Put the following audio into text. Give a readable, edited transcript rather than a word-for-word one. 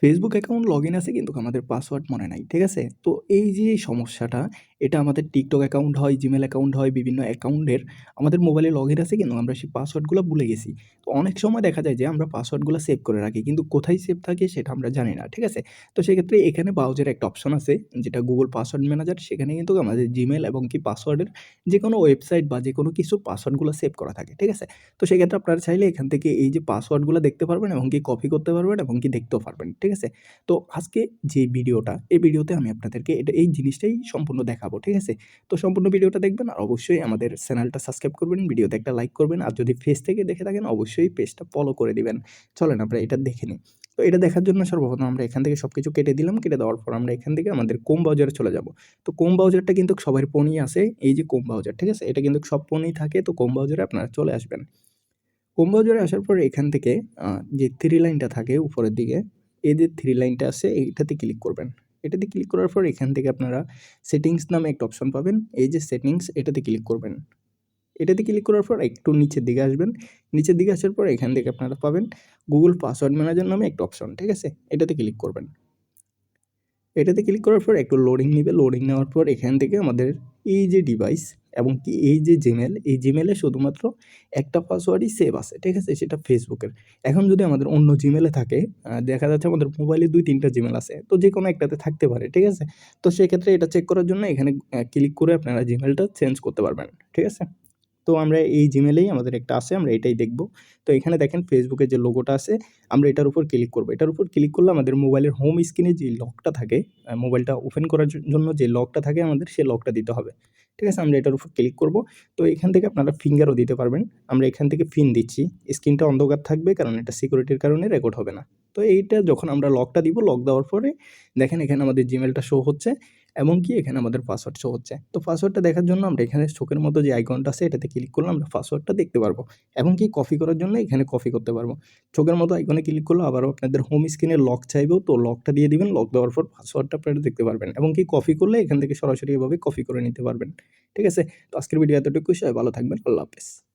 Facebook account login আছে কিন্তু আমাদের পাসওয়ার্ড মনে নাই। ঠিক আছে? তো এই যে সমস্যাটা, এটা আমাদের টিকটক অ্যাকাউন্ট হয়, জিমেইল অ্যাকাউন্ট হয়, বিভিন্ন অ্যাকাউন্টের আমাদের মোবাইলে লগইন আছে কিন্তু আমরা সেই পাসওয়ার্ডগুলো ভুলে গেছি। তো অনেক সময় দেখা যায় যে আমরা পাসওয়ার্ডগুলো সেভ করে রাখি। কিন্তু কোথায় সেভ থাকে সেটা আমরা জানি না। ঠিক আছে? তো সেক্ষেত্রে এখানে ব্রাউজারে একটা অপশন আছে যেটা Google পাসওয়ার্ড ম্যানেজার, সেখানে কিন্তু আমাদের জিমেইল এবং কি পাসওয়ার্ডের যেকোনো ওয়েবসাইট বা যেকোনো কিছুর পাসওয়ার্ডগুলো সেভ করা থাকে। ঠিক আছে? তো সেক্ষেত্রে আপনারা চাইলে এখান থেকে এই যে পাসওয়ার্ডগুলো দেখতে পারবেন এবং কি কপি করতে পারবেন এবং কি দেখতেও পারবেন। ঠিক আছে? তো আজকে যে ভিডিওটা, এই ভিডিওতে আমি আপনাদেরকে এই জিনিসটাই সম্পূর্ণ দেখাবো। ঠিক আছে? তো সম্পূর্ণ ভিডিওটা দেখবেন আর অবশ্যই আমাদের চ্যানেলটা সাবস্ক্রাইব করবেন, ভিডিওতে একটা লাইক করবেন আর যদি পেজ থেকে দেখে থাকেন অবশ্যই পেজটা ফলো করে দিবেন। চলেন আমরা এটা দেখে নিই। তো এটা দেখার জন্য সর্বপ্রথম আমরা এখান থেকে সবকিছু কেটে দিলাম। কেটে দেওয়ার পর আমরা এখান থেকে আমাদের ক্রোম ব্রাউজারে চলে যাব। তো ক্রোম ব্রাউজারটা কিন্তু সবার ফোনেই আছে। এই যে ক্রোম ব্রাউজার, ঠিক আছে? এটা কিন্তু সব ফোনেই থাকে। তো ক্রোম ব্রাউজারে আপনারা চলে আসবেন। ক্রোম ব্রাউজারে আসার পর এখান থেকে যে 3 লাইনটা থাকে উপরের দিকে, এই যে 3 লাইনটা আছে এইটাতে ক্লিক করবেন। এটাতে ক্লিক করার পর এখান থেকে আপনারা সেটিংস নামে একটা অপশন পাবেন। এই যে সেটিংস, এটাতে ক্লিক করবেন। এটাতে ক্লিক করার পর একটু নিচের দিকে আসবেন। নিচের দিকে আসার পর এখান থেকে আপনারা পাবেন Google পাসওয়ার্ড ম্যানেজার নামে একটা অপশন, ঠিক আছে? এটাতে ক্লিক করবেন। এটাতে ক্লিক করার পর একটু লোডিং নিবে। লোডিং নেওয়ার পর এখান থেকে আমাদের এই যে ডিভাইস এবং কি এই যে জিমেইল, এই জিমেইলে শুধুমাত্র একটা পাসওয়ার্ডই সেভ আছে। ঠিক আছে? সেটা ফেসবুকের। এখন যদি আমাদের অন্য জিমেইলে থাকে, দেখা যাচ্ছে আমাদের মোবাইলে ২-৩ টা জিমেইল আছে। তো যেকোনো একটাতে থাকতে পারে। ঠিক আছে? তো সেক্ষেত্রে এটা চেক করার জন্য এখানে ক্লিক করে আপনারা জিমেইলটা চেঞ্জ করতে পারবেন। ঠিক আছে? তো আমরা এই জিমেইলেই আমাদের একটা আছে, আমরা এটাই দেখব। তো এখানে দেখেন ফেসবুকের যে লোগোটা আছে, আমরা এটার উপর ক্লিক করব। এটার উপর ক্লিক করলে আমাদের মোবাইলের হোম স্ক্রিনে যে লকটা থাকে, মোবাইলটা ওপেন করার জন্য যে লকটা থাকে আমাদের, সেই লকটা দিতে হবে। ঠিক আছে? আমরা এটার উপর ক্লিক করব। তো এখান থেকে আপনারা ফিঙ্গারও দিতে পারবেন। আমরা এখান থেকে পিন দিচ্ছি। স্ক্রিনটা অন্ধকার থাকবে কারণ এটা সিকিউরিটির কারণে রেকর্ড হবে না। তো এইটা যখন আমরা লকটা দিব, লক দেওয়ার পরে দেখেন এখানে আমাদের জিমেইলটা শো হচ্ছে এবং কি এখানে আমাদের পাসওয়ার্ড শো হচ্ছে। তো পাসওয়ার্ডটা দেখার জন্য আমরা এখানে চোখের মতো যে আইকনটা আছে এটাতে ক্লিক করলে আমরা পাসওয়ার্ডটা দেখতে পারবো এবং কি কপি করার জন্য এখানে কপি করতে পারবো। চোখের মতো আইকনে ক্লিক করলে আবারও আপনাদের হোম স্ক্রিনে লক চাইবেও, তো লকটা দিয়ে দিবেন। লক দেওয়ার পর পাসওয়ার্ডটা আপনারা দেখতে পারবেন এবং কি কপি করলে এখান থেকে সরাসরি এভাবে কপি করে নিতে পারবেন। ঠিক আছে? তো আজকের ভিডিও এতটুকুই। সবাই ভালো থাকবেন। আল্লাহ হাফেজ।